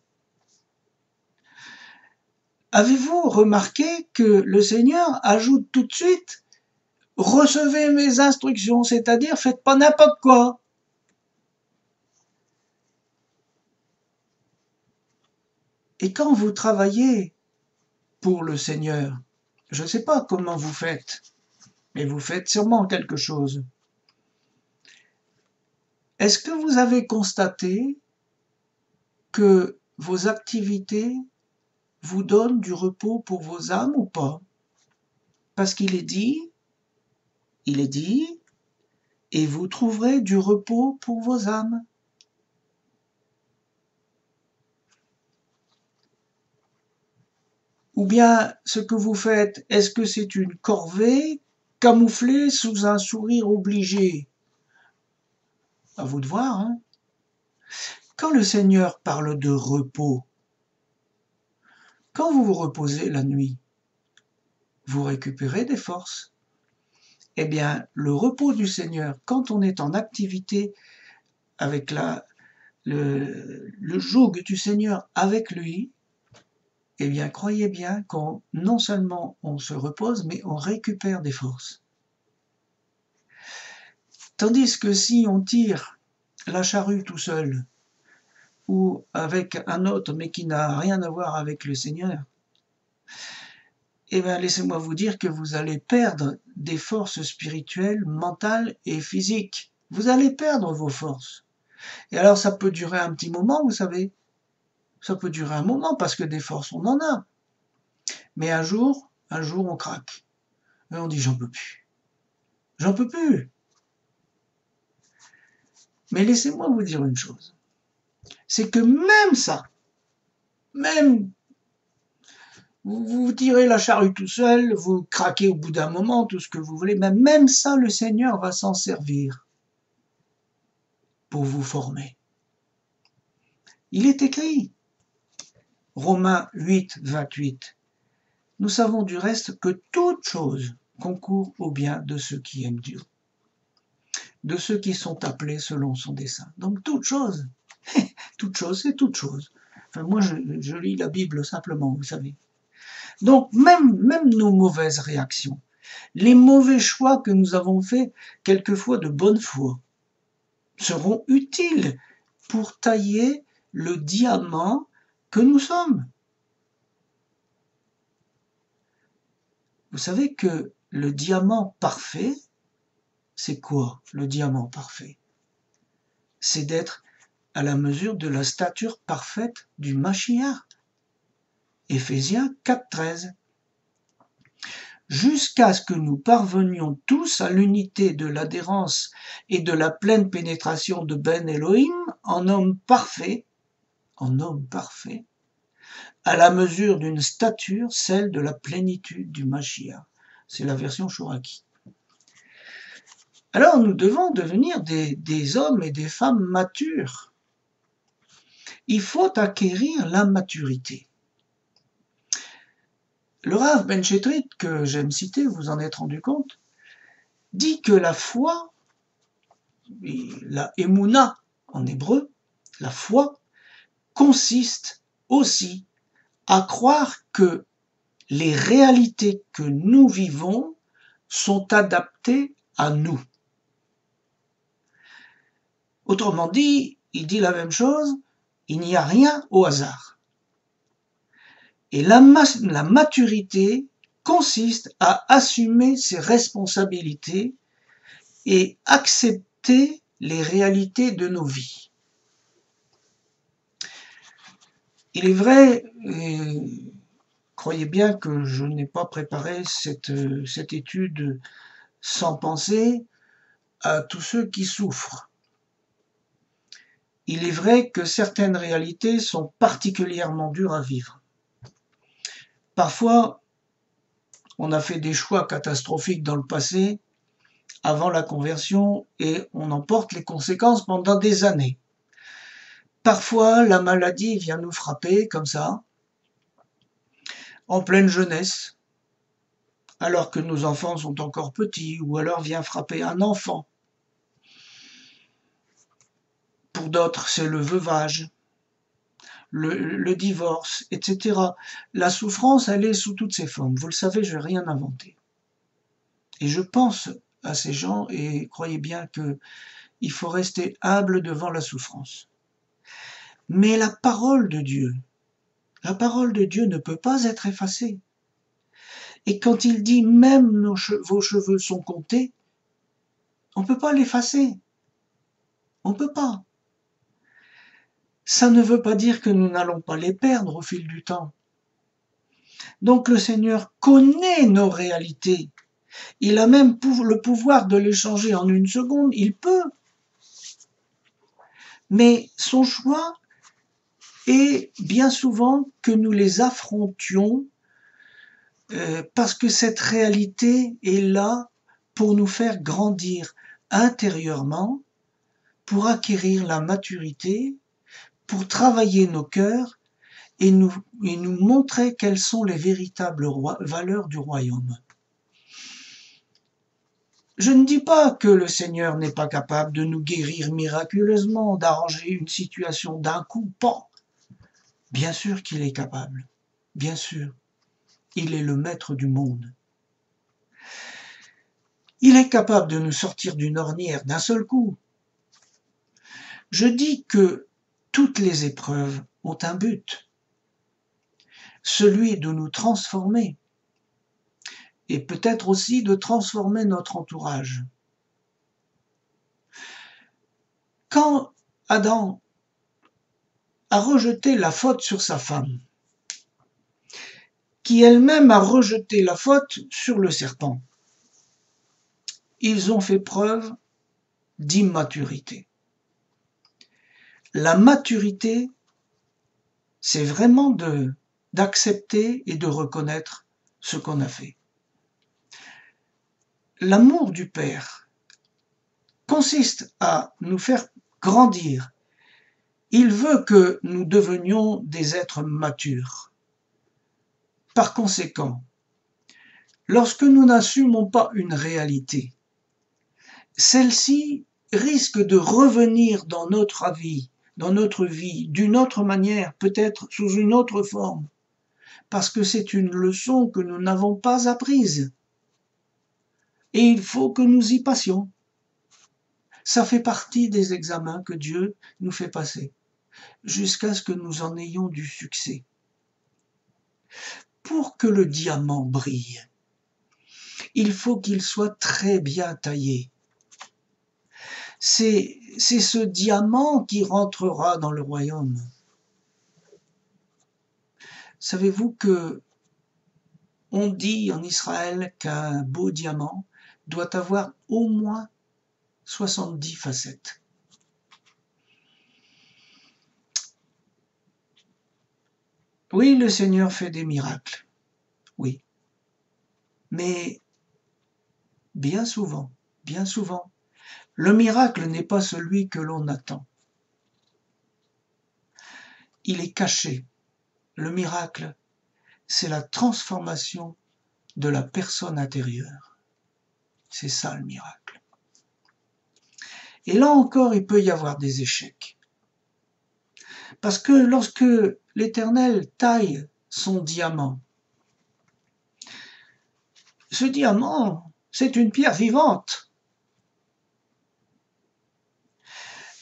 Avez-vous remarqué que le Seigneur ajoute tout de suite « Recevez mes instructions », c'est-à-dire « Faites pas n'importe quoi ». Et quand vous travaillez pour le Seigneur, je ne sais pas comment vous faites, mais vous faites sûrement quelque chose. Est-ce que vous avez constaté que vos activités vous donnent du repos pour vos âmes ou pas? Parce qu'il est dit, et vous trouverez du repos pour vos âmes. Ou bien ce que vous faites, est-ce que c'est une corvée camouflée sous un sourire obligé? À vous de voir, hein. Quand le Seigneur parle de repos, quand vous vous reposez la nuit, vous récupérez des forces. Eh bien, le repos du Seigneur, quand on est en activité avec le joug du Seigneur avec lui, eh bien, croyez bien qu'on non seulement on se repose, mais on récupère des forces. Tandis que si on tire la charrue tout seul, ou avec un autre, mais qui n'a rien à voir avec le Seigneur, eh bien, laissez-moi vous dire que vous allez perdre des forces spirituelles, mentales et physiques. Vous allez perdre vos forces. Et alors, ça peut durer un petit moment, vous savez. Ça peut durer un moment, parce que des forces, on en a. Mais un jour, on craque. Et on dit, j'en peux plus. J'en peux plus. Mais laissez-moi vous dire une chose. C'est que même ça, même vous tirez la charrue tout seul, vous craquez au bout d'un moment, tout ce que vous voulez, mais même ça, le Seigneur va s'en servir pour vous former. Il est écrit, Romains 8, 28, nous savons du reste que toute chose concourt au bien de ceux qui aiment Dieu, de ceux qui sont appelés selon son dessein. Donc toute chose, c'est toute chose. Enfin, moi, je lis la Bible simplement, vous savez. Donc, même nos mauvaises réactions, les mauvais choix que nous avons faits, quelquefois de bonne foi, seront utiles pour tailler le diamant que nous sommes. Vous savez que le diamant parfait, c'est quoi le diamant parfait? C'est d'être à la mesure de la stature parfaite du Mashiach. Éphésiens 4, 13. jusqu'à ce que nous parvenions tous à l'unité de l'adhérence et de la pleine pénétration de Ben Elohim en homme parfait, à la mesure d'une stature, celle de la plénitude du Mashiach. C'est la version Chouraki. Alors nous devons devenir des hommes et des femmes matures. Il faut acquérir la maturité. Le Rav Ben Chetrit, que j'aime citer, vous en êtes rendu compte, dit que la foi, la émouna en hébreu, la foi, consiste aussi à croire que les réalités que nous vivons sont adaptées à nous. Autrement dit, il dit la même chose, il n'y a rien au hasard. Et la maturité consiste à assumer ses responsabilités et accepter les réalités de nos vies. Il est vrai, croyez bien que je n'ai pas préparé cette étude sans penser à tous ceux qui souffrent. Il est vrai que certaines réalités sont particulièrement dures à vivre. Parfois, on a fait des choix catastrophiques dans le passé, avant la conversion, et on en porte les conséquences pendant des années. Parfois, la maladie vient nous frapper comme ça, en pleine jeunesse, alors que nos enfants sont encore petits, ou alors vient frapper un enfant. Pour d'autres, c'est le veuvage, le divorce, etc. La souffrance, elle est sous toutes ses formes. Vous le savez, je n'ai rien inventé. Et je pense à ces gens, et croyez bien qu'il faut rester humble devant la souffrance. Mais la parole de Dieu ne peut pas être effacée. Et quand il dit même vos cheveux sont comptés, on ne peut pas l'effacer. On ne peut pas. Ça ne veut pas dire que nous n'allons pas les perdre au fil du temps. Donc le Seigneur connaît nos réalités. Il a même le pouvoir de les changer en une seconde. Il peut. Mais son choix est bien souvent que nous les affrontions parce que cette réalité est là pour nous faire grandir intérieurement, pour acquérir la maturité, pour travailler nos cœurs et nous montrer quelles sont les véritables valeurs du royaume. Je ne dis pas que le Seigneur n'est pas capable de nous guérir miraculeusement, d'arranger une situation d'un coup, pan. Bien sûr qu'il est capable, bien sûr. Il est le maître du monde. Il est capable de nous sortir d'une ornière d'un seul coup. Je dis que toutes les épreuves ont un but, celui de nous transformer, et peut-être aussi de transformer notre entourage. Quand Adam a rejeté la faute sur sa femme, qui elle-même a rejeté la faute sur le serpent, ils ont fait preuve d'immaturité. La maturité, c'est vraiment d'accepter et de reconnaître ce qu'on a fait. L'amour du Père consiste à nous faire grandir. Il veut que nous devenions des êtres matures. Par conséquent, lorsque nous n'assumons pas une réalité, celle-ci risque de revenir dans notre vie, d'une autre manière, peut-être sous une autre forme, parce que c'est une leçon que nous n'avons pas apprise. Et il faut que nous y passions. Ça fait partie des examens que Dieu nous fait passer, jusqu'à ce que nous en ayons du succès. Pour que le diamant brille, il faut qu'il soit très bien taillé. C'est ce diamant qui rentrera dans le royaume. Savez-vous que On dit en Israël qu'un beau diamant doit avoir au moins 70 facettes. Oui, le Seigneur fait des miracles, oui. Mais bien souvent, le miracle n'est pas celui que l'on attend. Il est caché. Le miracle, c'est la transformation de la personne intérieure. C'est ça le miracle. Et là encore, il peut y avoir des échecs. Parce que lorsque l'Éternel taille son diamant, ce diamant, c'est une pierre vivante.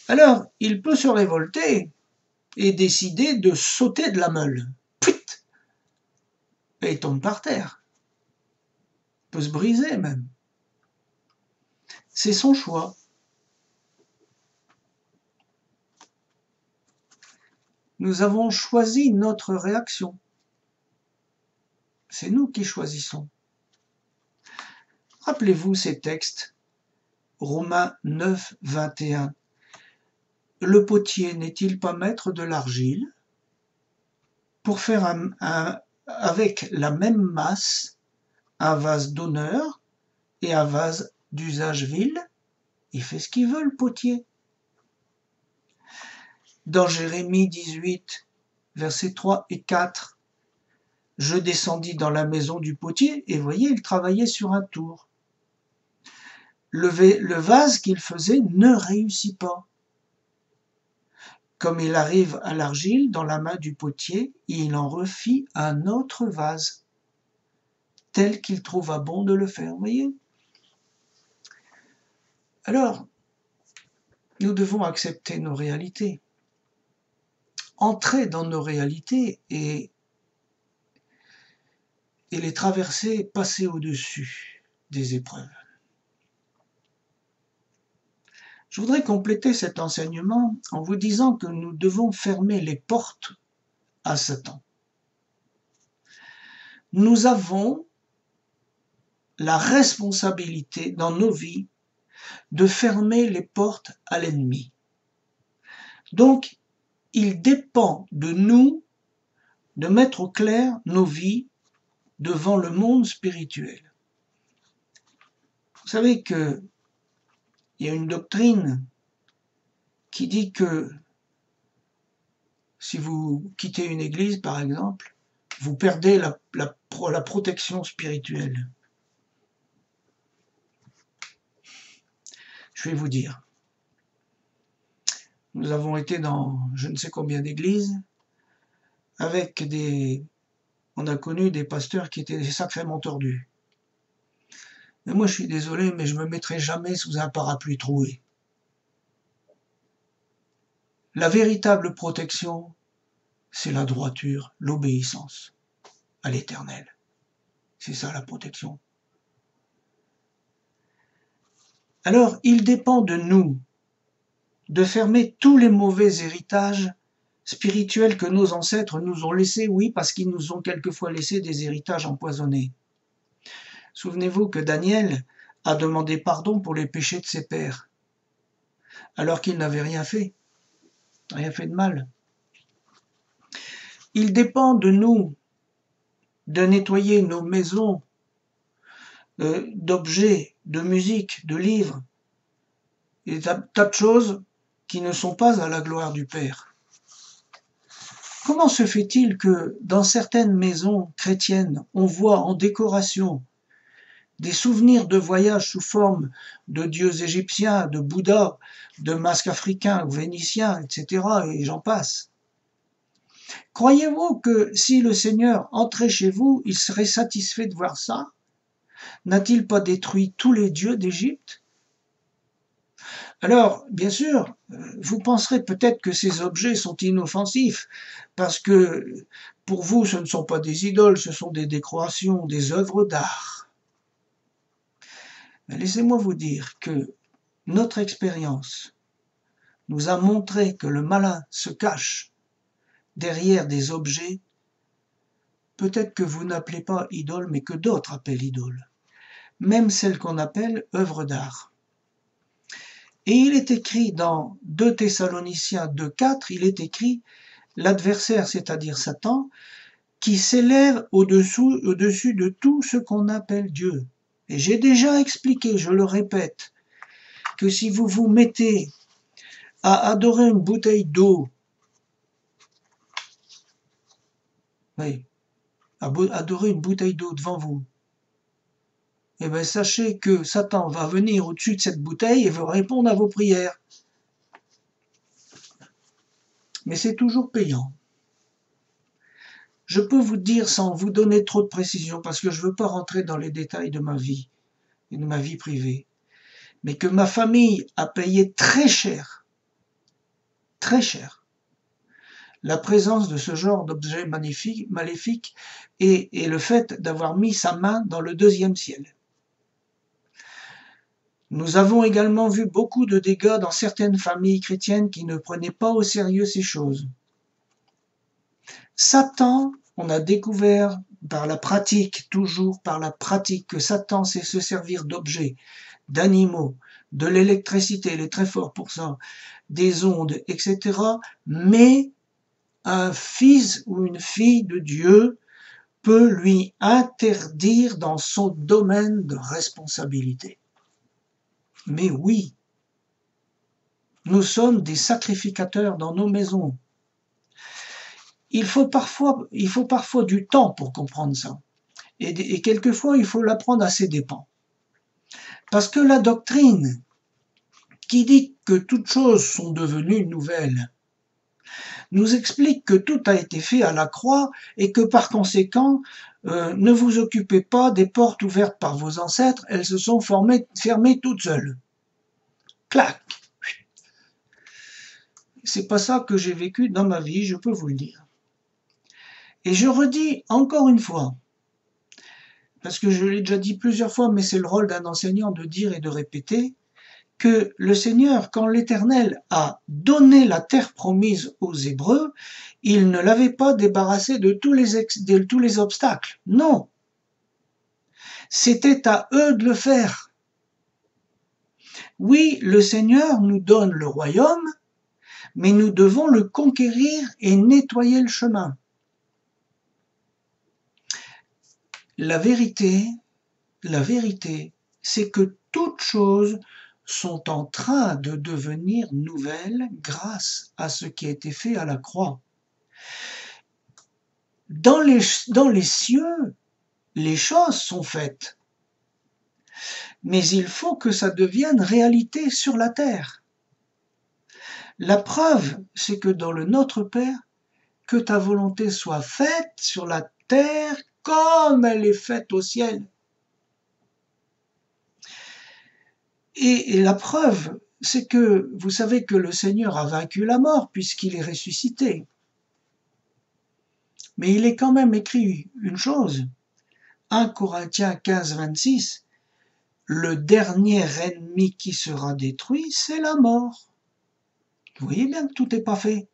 Alors, il peut se révolter et décider de sauter de la meule. Pfft, et il tombe par terre. Il peut se briser même. C'est son choix. Nous avons choisi notre réaction. C'est nous qui choisissons. Rappelez-vous ces textes. Romains 9, 21. Le potier n'est-il pas maître de l'argile pour faire avec la même masse un vase d'honneur et un vase d'usage vil? Il fait ce qu'il veut, le potier. Dans Jérémie 18, versets 3 et 4, je descendis dans la maison du potier, et voyez, il travaillait sur un tour. Le vase qu'il faisait ne réussit pas. Comme il arrive à l'argile dans la main du potier, il en refit un autre vase, tel qu'il trouva bon de le faire, voyez. Alors, nous devons accepter nos réalités, entrer dans nos réalités et les traverser, passer au-dessus des épreuves. Je voudrais compléter cet enseignement en vous disant que nous devons fermer les portes à Satan. Nous avons la responsabilité dans nos vies de fermer les portes à l'ennemi. Donc, il dépend de nous de mettre au clair nos vies devant le monde spirituel. Vous savez que il y a une doctrine qui dit que si vous quittez une église, par exemple, vous perdez la protection spirituelle. Je vais vous dire. Nous avons été dans je ne sais combien d'églises avec on a connu des pasteurs qui étaient sacrément tordus. Mais moi, je suis désolé, mais je me mettrai jamais sous un parapluie troué. La véritable protection, c'est la droiture, l'obéissance à l'Éternel. C'est ça la protection. Alors, il dépend de nous de fermer tous les mauvais héritages spirituels que nos ancêtres nous ont laissés, oui, parce qu'ils nous ont quelquefois laissé des héritages empoisonnés. Souvenez-vous que Daniel a demandé pardon pour les péchés de ses pères, alors qu'il n'avait rien fait de mal. Il dépend de nous de nettoyer nos maisons d'objets, de musique, de livres, et des tas de choses qui ne sont pas à la gloire du Père. Comment se fait-il que dans certaines maisons chrétiennes, on voit en décoration des souvenirs de voyage sous forme de dieux égyptiens, de Bouddha, de masques africains ou vénitiens, etc., et j'en passe. Croyez-vous que si le Seigneur entrait chez vous, il serait satisfait de voir ça? N'a-t-il pas détruit tous les dieux d'Égypte? Alors, bien sûr, vous penserez peut-être que ces objets sont inoffensifs, parce que pour vous, ce ne sont pas des idoles, ce sont des décorations, des œuvres d'art. Mais laissez-moi vous dire que notre expérience nous a montré que le malin se cache derrière des objets peut-être que vous n'appelez pas idole, mais que d'autres appellent idole, même celles qu'on appelle œuvres d'art. Et il est écrit dans 2 Thessaloniciens 2,4, il est écrit « L'adversaire, c'est-à-dire Satan, qui s'élève au-dessus de tout ce qu'on appelle Dieu. » Et j'ai déjà expliqué, je le répète, que si vous vous mettez à adorer une bouteille d'eau, oui, à adorer une bouteille d'eau devant vous, eh bien sachez que Satan va venir au-dessus de cette bouteille et va répondre à vos prières. Mais c'est toujours payant. Je peux vous dire sans vous donner trop de précision, parce que je ne veux pas rentrer dans les détails de ma vie et de ma vie privée, mais que ma famille a payé très cher, la présence de ce genre d'objet maléfique et le fait d'avoir mis sa main dans le 2e ciel. Nous avons également vu beaucoup de dégâts dans certaines familles chrétiennes qui ne prenaient pas au sérieux ces choses. Satan, on a découvert par la pratique, toujours par la pratique, que Satan sait se servir d'objets, d'animaux, de l'électricité, il est très fort pour ça, des ondes, etc. Mais un fils ou une fille de Dieu peut lui interdire dans son domaine de responsabilité. Mais oui, nous sommes des sacrificateurs dans nos maisons. Il faut parfois du temps pour comprendre ça. Et quelquefois, il faut l'apprendre à ses dépens. Parce que la doctrine qui dit que toutes choses sont devenues nouvelles nous explique que tout a été fait à la croix et que par conséquent, ne vous occupez pas des portes ouvertes par vos ancêtres, elles se sont fermées toutes seules. Clac! C'est pas ça que j'ai vécu dans ma vie, je peux vous le dire. Et je redis encore une fois, parce que je l'ai déjà dit plusieurs fois, mais c'est le rôle d'un enseignant de dire et de répéter, que le Seigneur, quand l'Éternel a donné la terre promise aux Hébreux, il ne l'avait pas débarrassé de tous les obstacles. Non. C'était à eux de le faire. Oui, le Seigneur nous donne le royaume, mais nous devons le conquérir et nettoyer le chemin. La vérité, c'est que toutes choses sont en train de devenir nouvelles grâce à ce qui a été fait à la croix. Dans les cieux, les choses sont faites. Mais il faut que ça devienne réalité sur la terre. La preuve, c'est que dans le Notre Père, que ta volonté soit faite sur la terre comme elle est faite au ciel. Et la preuve, c'est que vous savez que le Seigneur a vaincu la mort puisqu'il est ressuscité. Mais il est quand même écrit une chose, 1 Corinthiens 15, 26, le dernier ennemi qui sera détruit, c'est la mort. Vous voyez bien que tout n'est pas fait.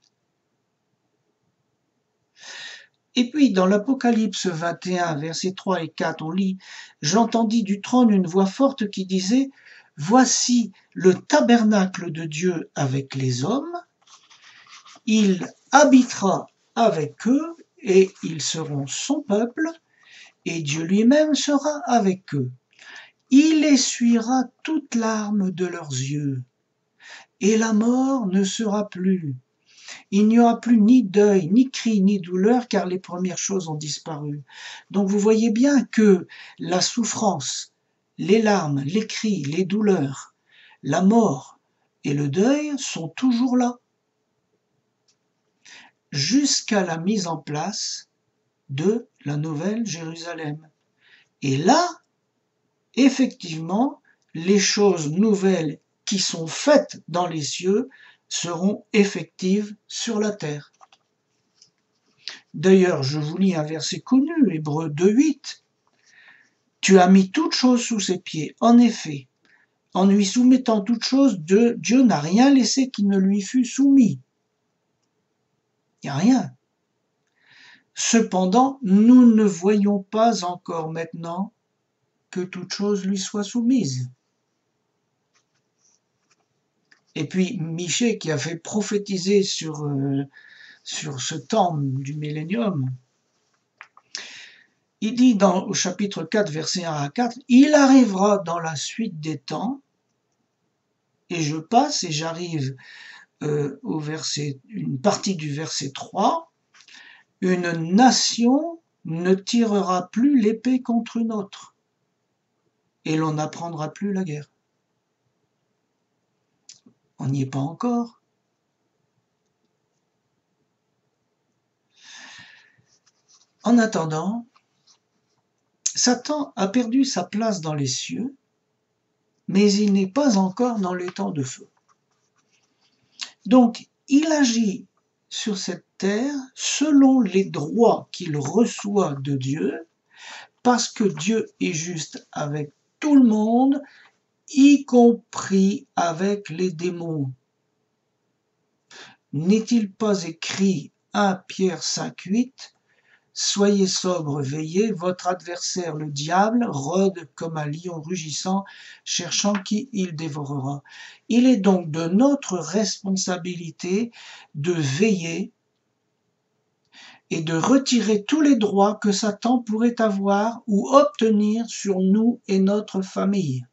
Et puis, dans l'Apocalypse 21, versets 3 et 4, on lit « J'entendis du trône une voix forte qui disait « Voici le tabernacle de Dieu avec les hommes, il habitera avec eux et ils seront son peuple, et Dieu lui-même sera avec eux. Il essuiera toute larme de leurs yeux, et la mort ne sera plus. Il n'y aura plus ni deuil, ni cri, ni douleur, car les premières choses ont disparu. » Donc vous voyez bien que la souffrance, les larmes, les cris, les douleurs, la mort et le deuil sont toujours là, jusqu'à la mise en place de la Nouvelle Jérusalem. Et là, effectivement, les choses nouvelles qui sont faites dans les cieux seront effectives sur la terre. D'ailleurs, je vous lis un verset connu, Hébreux 2,8. « Tu as mis toutes choses sous ses pieds. En effet, en lui soumettant toutes choses, Dieu n'a rien laissé qui ne lui fût soumis. » Il n'y a rien. Cependant, nous ne voyons pas encore maintenant que toute chose lui soit soumise. Et puis Michée, qui a fait prophétiser sur ce temps du millénium, il dit au chapitre 4, versets 1 à 4, « Il arrivera dans la suite des temps, et je passe et j'arrive une partie du verset 3, une nation ne tirera plus l'épée contre une autre, et l'on n'apprendra plus la guerre. » On n'y est pas encore. En attendant, Satan a perdu sa place dans les cieux, mais il n'est pas encore dans les temps de feu. Donc, il agit sur cette terre selon les droits qu'il reçoit de Dieu, parce que Dieu est juste avec tout le monde, y compris avec les démons. N'est-il pas écrit 1 Pierre 5,8 « Soyez sobres, veillez, votre adversaire le diable rôde comme un lion rugissant, cherchant qui il dévorera. » Il est donc de notre responsabilité de veiller et de retirer tous les droits que Satan pourrait avoir ou obtenir sur nous et notre famille.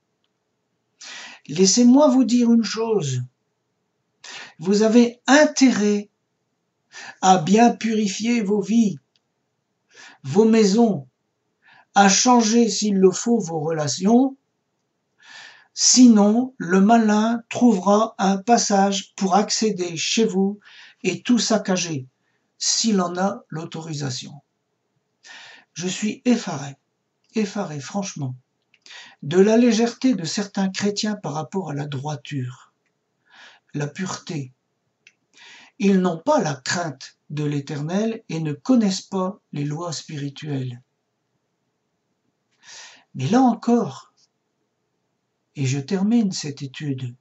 Laissez-moi vous dire une chose, vous avez intérêt à bien purifier vos vies, vos maisons, à changer s'il le faut vos relations, sinon le malin trouvera un passage pour accéder chez vous et tout saccager, s'il en a l'autorisation. Je suis effaré franchement, de la légèreté de certains chrétiens par rapport à la droiture, la pureté. Ils n'ont pas la crainte de l'Éternel et ne connaissent pas les lois spirituelles. Mais là encore, et je termine cette étude,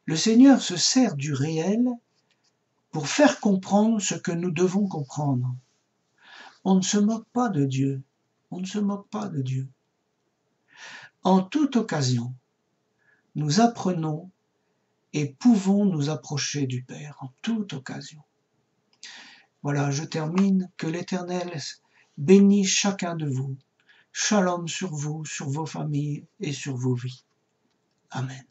le Seigneur se sert du réel pour faire comprendre ce que nous devons comprendre. On ne se moque pas de Dieu, on ne se moque pas de Dieu. En toute occasion, nous apprenons et pouvons nous approcher du Père, en toute occasion. Voilà, je termine, que l'Éternel bénisse chacun de vous. Shalom sur vous, sur vos familles et sur vos vies. Amen.